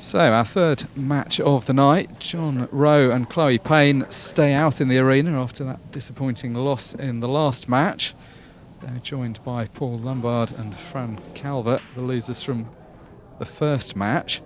So our third match of the night, John Roe and Chloe Payne stay out in the arena after that disappointing loss in the last match. They're joined by Paul Lumbard and Fran Calvert, the losers from the first match.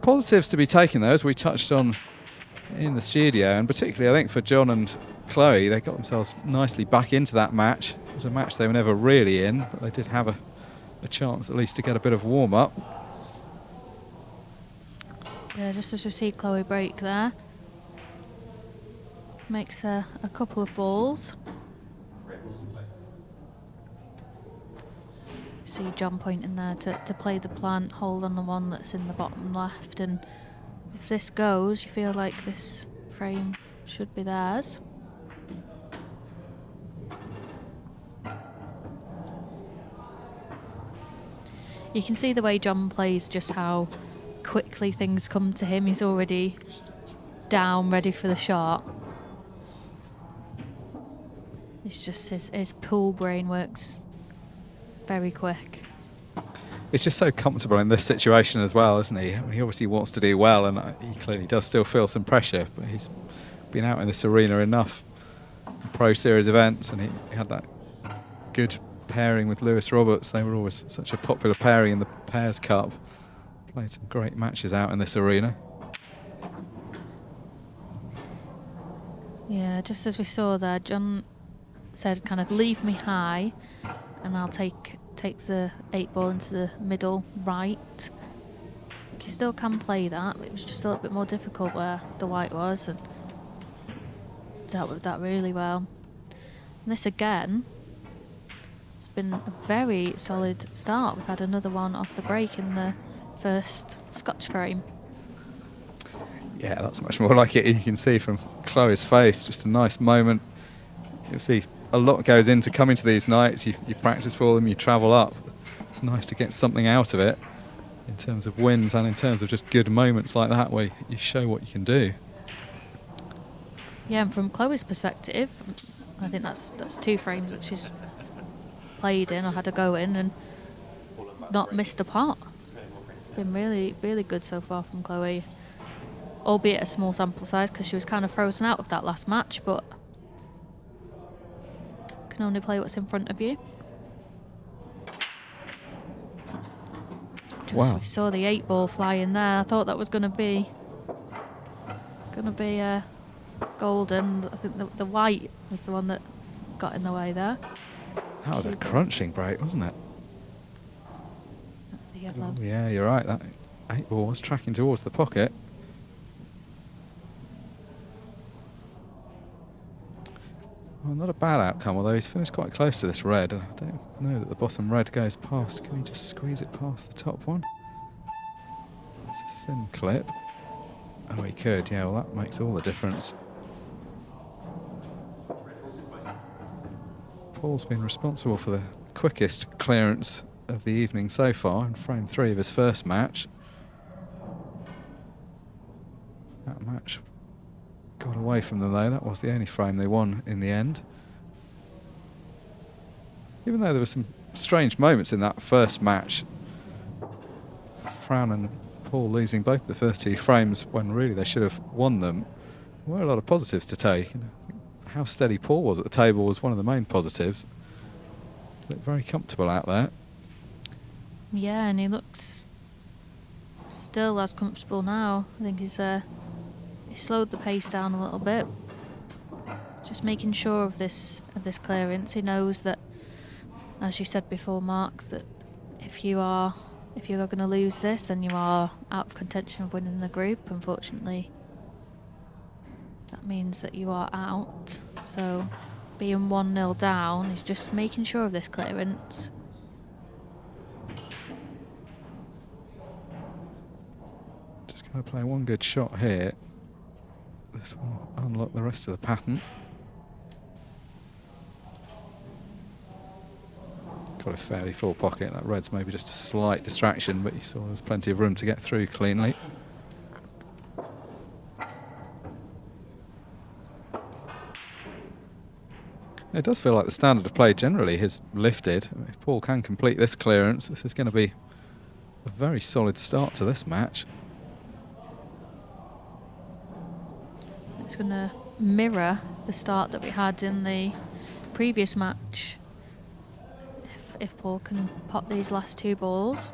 Positives to be taken though, as we touched on in the studio, and particularly I think for John and Chloe, they got themselves nicely back into that match. It was a match they were never really in, but they did have a chance at least to get a bit of warm-up. Yeah, just as we see Chloe break there. Makes a couple of balls. See John pointing there to play the plant, hold on the one that's in the bottom left, and if this goes, you feel like this frame should be theirs. You can see the way John plays, just how quickly things come to him. He's already down, ready for the shot. It's just his pool brain works very quick. He's just so comfortable in this situation as well, isn't he? I mean, he obviously wants to do well, and he clearly does still feel some pressure, but he's been out in this arena enough in Pro Series events, and he had that good pairing with 𝗪𝘁𝗁𝘁𝗵. They were always such a popular pairing in the Pairs Cup. Played some great matches out in this arena. Yeah, just as we saw there, John said kind of leave me high and I'll take the 8-ball into the middle right. He still can play that, but it was just a little bit more difficult where the white was, and dealt with that really well. And this again, it's been a very solid start. We've had another one off the break in the first Scotch frame. Yeah, that's much more like it. You can see from Chloe's face, just a nice moment. You'll see a lot goes into coming to these nights. You practice for them, you travel up. It's nice to get something out of it in terms of wins and in terms of just good moments like that where you show what you can do. Yeah, and from Chloe's perspective, I think that's 2 frames that she's played in or had a go in and not missed a pot. It's been really, really good so far from Chloe, albeit a small sample size because she was kind of frozen out of that last match, but can only play what's in front of you. Wow. We saw the 8-ball fly in there. I thought that was going to be golden. I think the white was the one that got in the way there. That was a crunching break, wasn't it? That's the yellow. Oh, yeah, you're right. That 8-ball was tracking towards the pocket. Well, not a bad outcome, although he's finished quite close to this red. I don't know that the bottom red goes past. Can he just squeeze it past the top one? It's a thin clip. Oh, he could. Yeah, well, that makes all the difference. Paul's been responsible for the quickest clearance of the evening so far in frame 3 of his first match. That match got away from them though. That was the only frame they won in the end. Even though there were some strange moments in that first match, Fran and Paul losing both the first 2 frames when really they should have won them, there were a lot of positives to take. How steady Paul was at the table was one of the main positives. Looked very comfortable out there. Yeah, and he looks still as comfortable now. I think he's he slowed the pace down a little bit. Just making sure of this clearance. He knows that, as you said before, Mark, that if you're going to lose this, then you are out of contention of winning the group. Unfortunately, that means that you are out. So being 1-0 down is just making sure of this clearance. Just going to play one good shot here. This will unlock the rest of the pattern. Got a fairly full pocket. That red's maybe just a slight distraction, but you saw there's plenty of room to get through cleanly. It does feel like the standard of play generally has lifted. If Paul can complete this clearance, this is going to be a very solid start to this match. it's going to mirror the start that we had in the previous match. If Paul can pot these last 2 balls.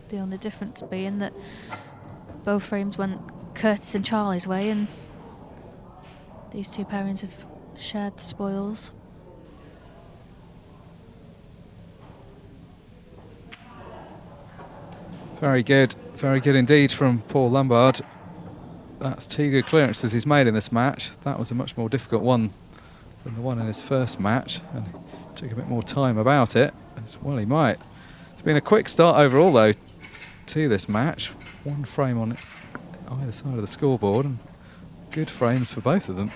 The only difference being that both frames went Curtis and Charlie's way, and these 2 pairings have shared the spoils. Very good indeed from Paul Lumbard. That's 2 good clearances he's made in this match. That was a much more difficult one than the one in his first match, and he took a bit more time about it, as well he might. It's been a quick start overall though to this match. 1 frame on either side of the scoreboard, and good frames for both of them.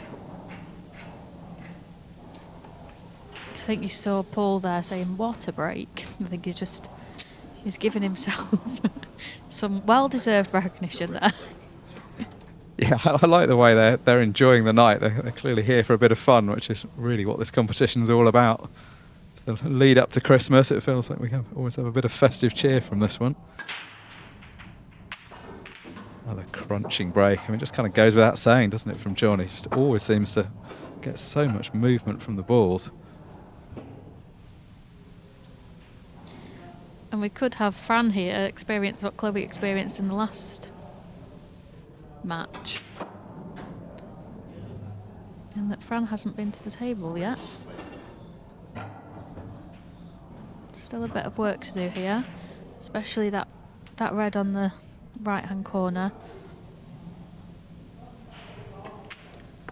I think you saw Paul there saying, "What a break." I think he's given himself some well-deserved recognition there. Yeah, I like the way they're enjoying the night. They're clearly here for a bit of fun, which is really what this competition's all about. It's the lead up to Christmas. It feels like we always have a bit of festive cheer from this one. Another crunching break. I mean, it just kind of goes without saying, doesn't it, from John? He just always seems to get so much movement from the balls. And we could have Fran here experience what Chloe experienced in the last match. And that Fran hasn't been to the table yet. Still a bit of work to do here, especially that red on the right-hand corner.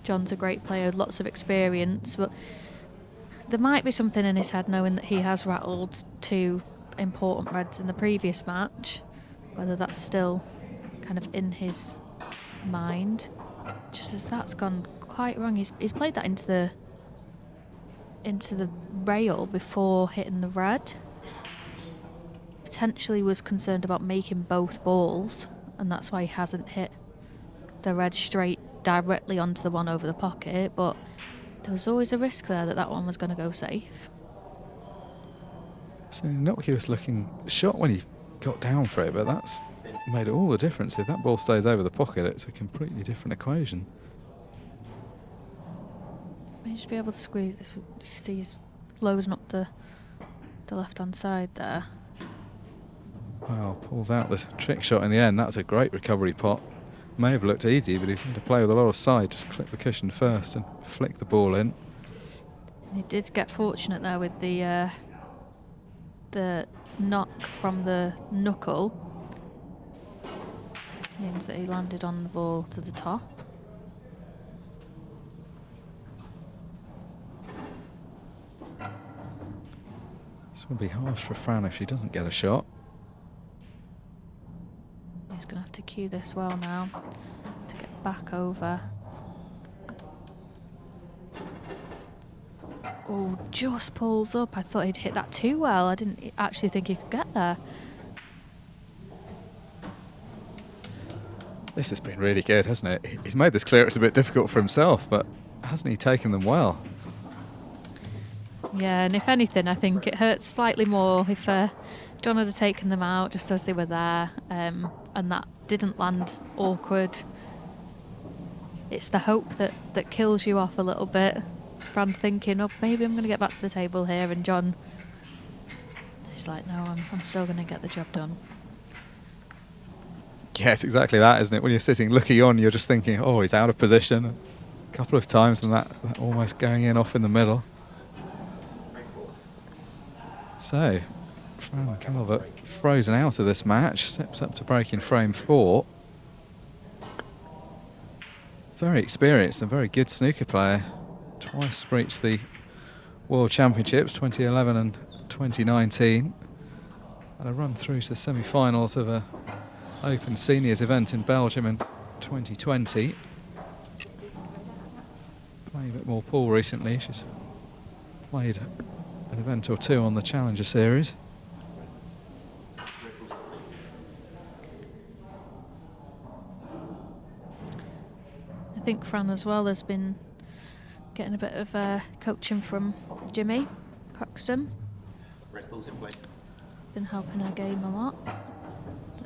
John's a great player with lots of experience, but there might be something in his head knowing that he has rattled 2 important reds in the previous match, whether that's still kind of in his mind. Just as that's gone quite wrong. He's played that into the rail before hitting the red. Potentially was concerned about making both balls, and that's why he hasn't hit the red straight directly onto the one over the pocket, but there was always a risk there that one was going to go safe. So 𝗏𝗏𝗃 was looking shot when he got down for it, but that's made all the difference. If that ball stays over the pocket, it's a completely different equation. May just be able to squeeze this. You see he's loading up the left-hand side there. Wow, pulls out the trick shot in the end. That's a great recovery pot. May have looked easy, but he seemed to play with a lot of side. Just clip the cushion first and flick the ball in. He did get fortunate there with the knock from the knuckle. Means that he landed on the ball to the top. This will be harsh for Fran if she doesn't get a shot. He's going to have to cue this well now to get back over. Oh, just pulls up. I thought he'd hit that too well. I didn't actually think he could get there. This has been really good, hasn't it? He's made this clearance a bit difficult for himself, but hasn't he taken them well? Yeah, and if anything, I think it hurts slightly more if John had taken them out just as they were there, and that didn't land awkward. It's the hope that kills you off a little bit. Fran thinking, oh, maybe I'm going to get back to the table here, and John is like, no, I'm still going to get the job done. Yeah, it's exactly that, isn't it? When you're sitting looking on, you're just thinking, oh, he's out of position a couple of times, and that almost going in off in the middle. So, Fran Calvert frozen out of this match, steps up to break in frame 4. Very experienced and very good snooker player. Twice reached the World Championships, 2011 and 2019. And a run through to the semi-finals of a Open Seniors event in Belgium in 2020. Playing a bit more pool recently. She's played an event or 2 on the Challenger series. I think Fran as well has been getting a bit of coaching from Jimmy. Croxton. Red Bull's in play. Been helping her game a lot.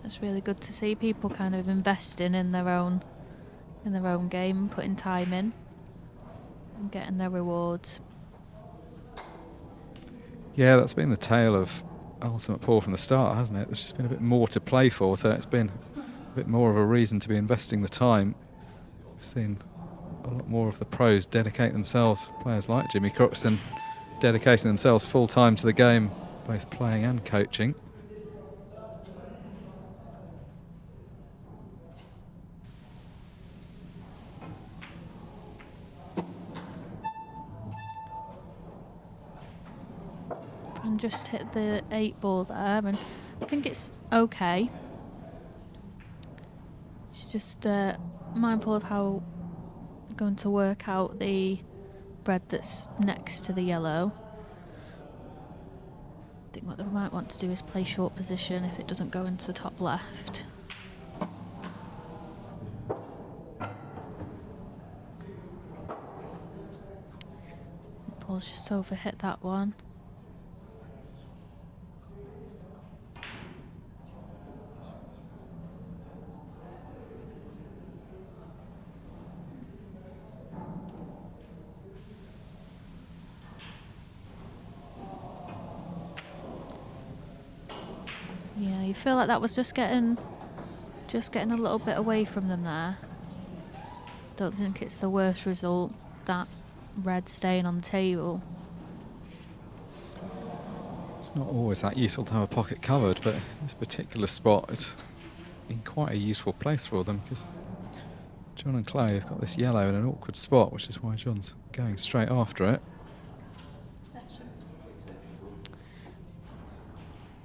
It's really good to see people kind of investing in their own game, putting time in and getting their rewards. Yeah, that's been the tale of 𝗟𝗏𝗡𝗚 from the start, hasn't it? There's just been a bit more to play for, so it's been a bit more of a reason to be investing the time. We've seen a lot more of the pros dedicate themselves, players like Jimmy Croxton, dedicating themselves full time to the game, both playing and coaching. And just hit the 8 ball there, and I think it's okay. She's just mindful of how I'm going to work out the red that's next to the yellow. I think what they might want to do is play short position if it doesn't go into the top left. Ball's just over hit that one. Yeah, you feel like that was just getting a little bit away from them there. Don't think it's the worst result, that red staying on the table. It's not always that useful to have a pocket covered, but this particular spot is in quite a useful place for them, because John and Chloe have got this yellow in an awkward spot, which is why John's going straight after it.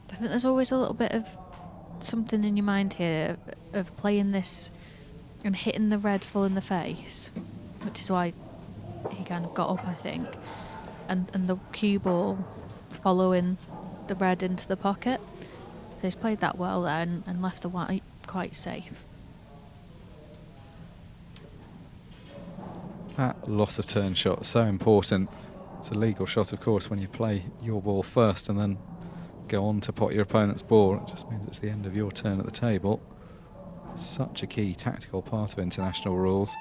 I think there's always a little bit of something in your mind here of playing this and hitting the red full in the face, which is why he kind of got up, I think, and the cue ball following the red into the pocket. So he's played that well there and left the white quite safe. That loss of turn shot is so important. It's a legal shot, of course, when you play your ball first and then go on to pot your opponent's ball. It just means it's the end of your turn at the table. Such a key tactical part of international rules.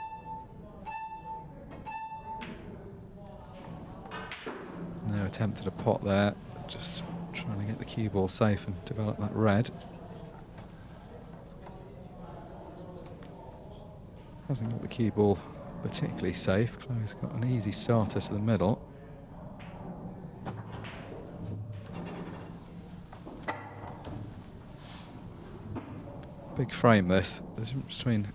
No attempt at a pot there, just trying to get the cue ball safe and develop that red. Hasn't got the cue ball particularly safe. Chloe's got an easy starter to the middle. Big frame this. The difference between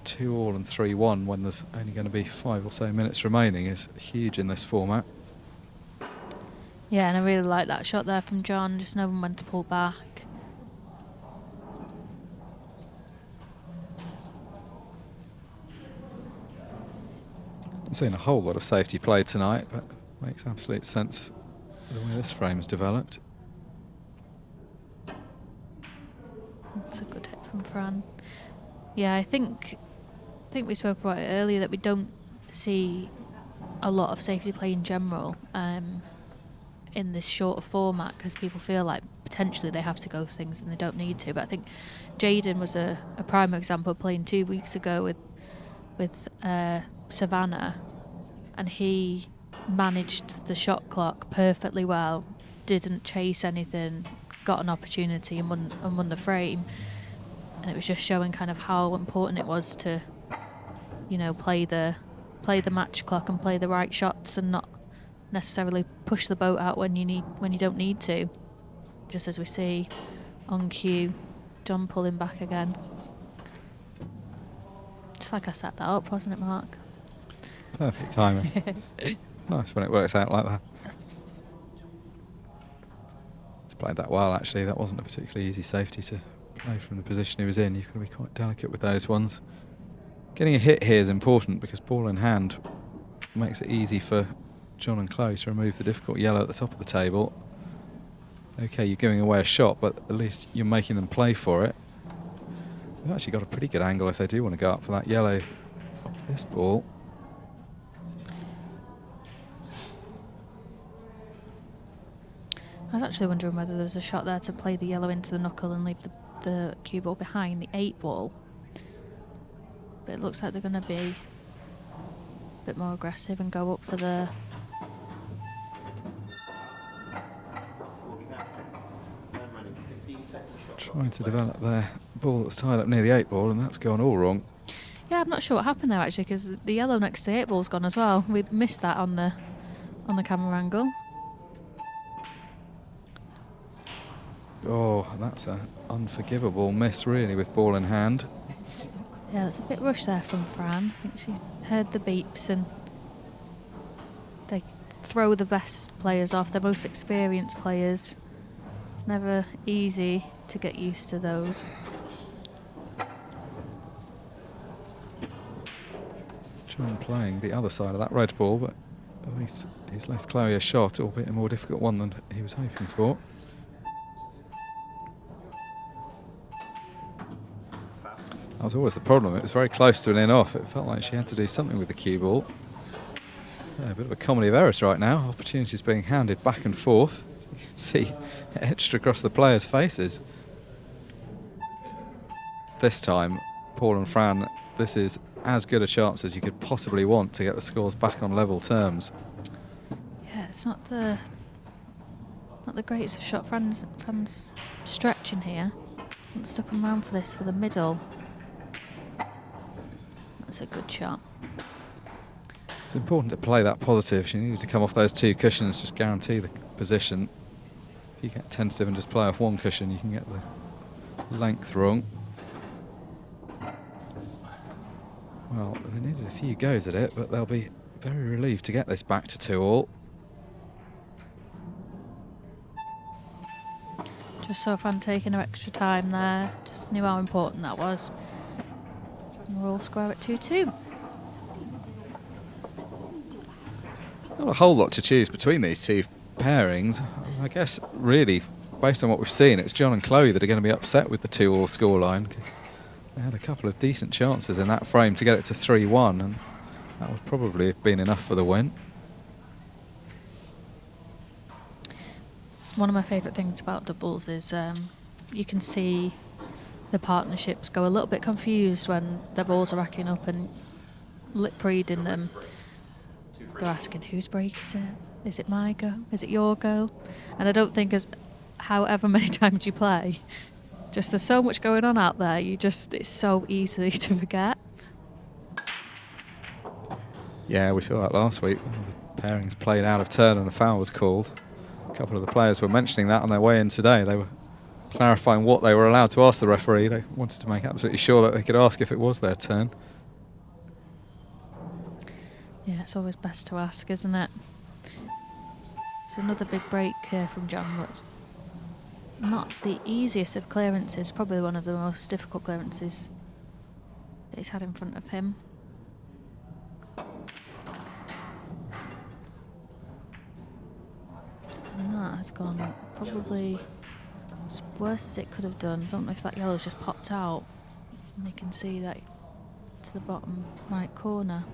2-all and 3-1 when there's only going to be 5 or so minutes remaining is huge in this format. Yeah, and I really like that shot there from John, just knowing when to pull back. I'm seeing a whole lot of safety play tonight, but makes absolute sense the way this frame's developed. That's a good hit from Fran. Yeah, I think we spoke about it earlier that we don't see a lot of safety play in general in this shorter format, because people feel like potentially they have to go things and they don't need to. But I think Jaden was a prime example, playing 2 weeks ago with Savannah, and he managed the shot clock perfectly well, didn't chase anything, got an opportunity and won the frame. And it was just showing kind of how important it was to, you know, play the match clock and play the right shots and not necessarily push the boat out when you don't need to. Just as we see on cue, John pulling back again. Just like I set that up, wasn't it, Mark? Perfect timing. Nice when it works out like that. He's played that well, actually. That wasn't a particularly easy safety to play from the position he was in. You've got to be quite delicate with those ones. Getting a hit here is important, because ball in hand makes it easy for John and Chloe to remove the difficult yellow at the top of the table. Okay, you're giving away a shot, but at least you're making them play for it. They've actually got a pretty good angle if they do want to go up for that yellow off this ball. I was actually wondering whether there was a shot there to play the yellow into the knuckle and leave the cue ball behind the 8 ball. But it looks like they're going to be a bit more aggressive and go up for the... Trying to develop their ball that was tied up near the 8 ball, and that's gone all wrong. Yeah, I'm not sure what happened there actually, because the yellow next to the 8 ball's gone as well. We missed that on the camera angle. Oh, that's an unforgivable miss, really, with ball in hand. Yeah, it's a bit rushed there from Fran. I think she heard the beeps, and they throw the best players off, the most experienced players. It's never easy to get used to those. John playing the other side of that red ball, but at least he's left Chloe a shot, albeit a more difficult one than he was hoping for. That was always the problem. It was very close to an in-off. It felt like she had to do something with the cue ball. Yeah, a bit of a comedy of errors right now. Opportunities being handed back and forth. You can see etched across the players' faces. This time, Paul and Fran, this is as good a chance as you could possibly want to get the scores back on level terms. Yeah, it's not the greatest of shot. Fran's stretching here. Wants to come round for this for the middle. That's a good shot. It's important to play that positive. She needed to come off those 2 cushions, just guarantee the position. If you get tentative and just play off 1 cushion, you can get the length wrong. Well, they needed a few goes at it, but they'll be very relieved to get this back to 2-all. Just so Fran taking her extra time there. Just knew how important that was. And we're all square at 2-2. Not a whole lot to choose between these 2 pairings. I guess, really, based on what we've seen, it's John and Chloe that are going to be upset with the 2-all scoreline. They had a couple of decent chances in that frame to get it to 3-1, and that would probably have been enough for the win. One of my favourite things about doubles is you can see the partnerships go a little bit confused when their balls are racking up and lip reading them. They're asking, whose break is it? Is it my go? Is it your go? And I don't think as however many times you play, just there's so much going on out there, it's so easy to forget. Yeah, we saw that last week. One of the pairings played out of turn and a foul was called. A couple of the players were mentioning that on their way in today. They were clarifying what they were allowed to ask the referee. They wanted to make absolutely sure that they could ask if it was their turn. Yeah, it's always best to ask, isn't it? It's another big break here from John, but not the easiest of clearances, probably one of the most difficult clearances that he's had in front of him. And that has gone probably as worse as it could have done. I don't know if that yellow's just popped out. And you can see that to the bottom right corner.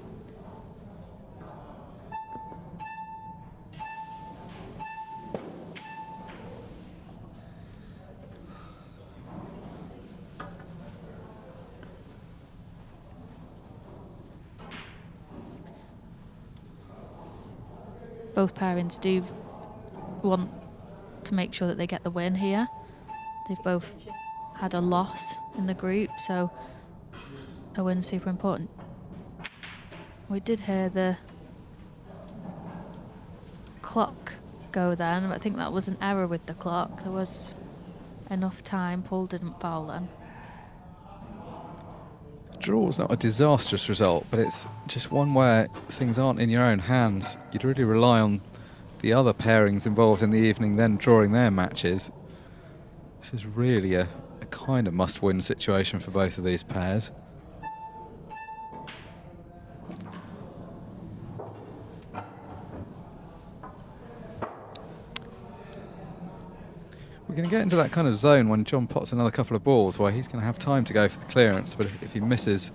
Both pairings do want to make sure that they get the win here. They've both had a loss in the group, so a win's super important. We did hear the clock go then, but I think that was an error with the clock. There was enough time. Paul didn't foul then. Draw's not a disastrous result, but it's just one where things aren't in your own hands. You'd really rely on the other pairings involved in the evening then drawing their matches. This is really a kind of must-win situation for both of these pairs. We're going to get into that kind of zone when John pots another couple of balls where he's going to have time to go for the clearance, but if he misses,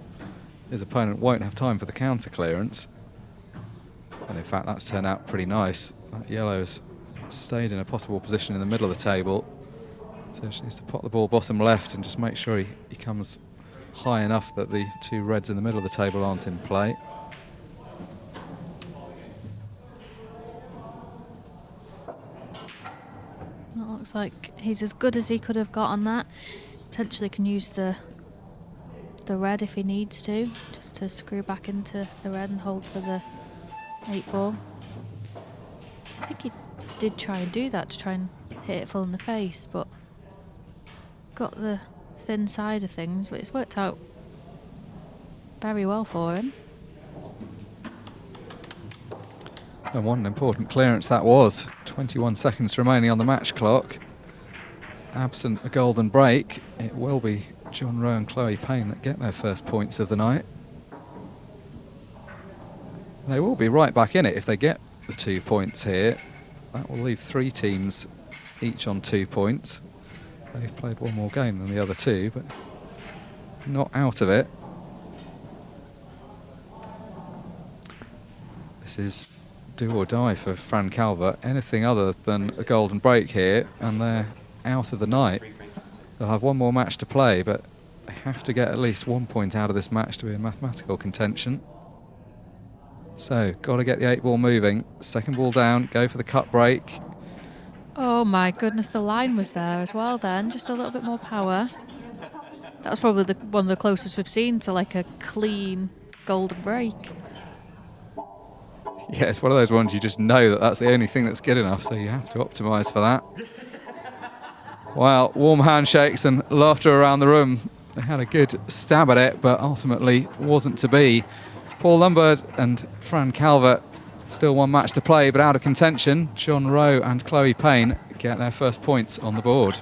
his opponent won't have time for the counter clearance. And in fact, that's turned out pretty nice. That yellow's stayed in a possible position in the middle of the table. So she needs to pot the ball bottom left and just make sure he comes high enough that the two reds in the middle of the table aren't in play. It looks like he's as good as he could have got on that. Potentially can use the red if he needs to, just to screw back into the red and hold for the 8 ball. I think he did try and do that to try and hit it full in the face, but got the thin side of things, but it's worked out very well for him. And what an important clearance that was. 21 seconds remaining on the match clock. Absent a golden break, it will be John Roe and Chloe Payne that get their first points of the night. They will be right back in it if they get the 2 points here. That will leave 3 teams each on 2 points. They've played one more game than the other two, but not out of it. This is do or die for Fran Calvert. Anything other than a golden break here and they're out of the night. They'll have one more match to play, but they have to get at least 1 point out of this match to be in mathematical contention. So, got to get the 8 ball moving. Second ball down, go for the cut break. Oh my goodness, the line was there as well then, just a little bit more power. That was probably one of the closest we've seen to like a clean golden break. Yeah, it's one of those ones you just know that's the only thing that's good enough, so you have to optimise for that. Wow, warm handshakes and laughter around the room. They had a good stab at it, but ultimately wasn't to be. Paul Lumbard and Fran Calvert, still one match to play, but out of contention. John Roe and Chloe Payne get their first points on the board.